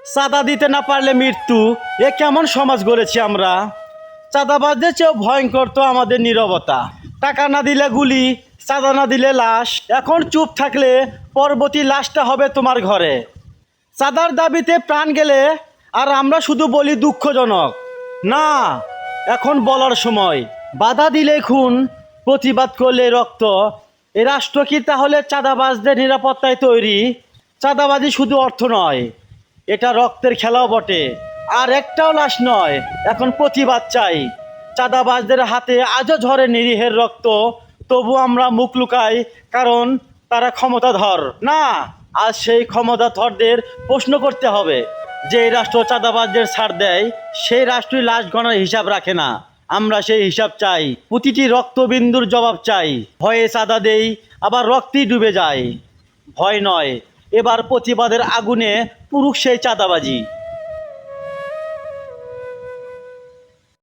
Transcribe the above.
চাঁদা দিতে না পারলে মৃত্যু। এ কেমন সমাজ গড়েছি আমরা। চাঁদাবাজদের চেয়েও ভয়ঙ্কর তো আমাদের নীরবতা। টাকা না দিলে গুলি, চাঁদা না দিলে লাশ। এখন চুপ থাকলে পরবর্তী লাশটা হবে তোমার ঘরে। চাঁদার দাবিতে প্রাণ গেলে আর আমরা শুধু বলি দুঃখজনক। না, এখন বলার সময়। বাধা দিলে খুন, প্রতিবাদ করলে রক্ত। এ রাষ্ট্র কি তাহলে চাঁদাবাজদের নিরাপত্তায় তৈরি? চাঁদাবাজি শুধু অর্থ নয়, এটা রক্তের খেলাও বটে। আর একটাও লাশ নয়, এখন প্রতিবাদ চাই। চাঁদাবাজদের হাতে আজও ঝরে নিরীহের রক্ত, তবু আমরা মুখ লুকাই, কারণ তারা ক্ষমতাধর। না, আজ সেই ক্ষমতাধরদের প্রশ্ন করতে হবে। যে রাষ্ট্র চাঁদাবাজদের ছাড় দেয়, সেই রাষ্ট্রই লাশ গণার হিসাব রাখে না। আমরা সেই হিসাব চাই, প্রতিটি রক্তবিন্দুর জবাব চাই। ভয়ে চাঁদা দেই, আবার রক্তেই ডুবে যায়। ভয় নয়, এবার প্রতিবাদের আগুনে পুরুষ সেই চাঁদাবাজি।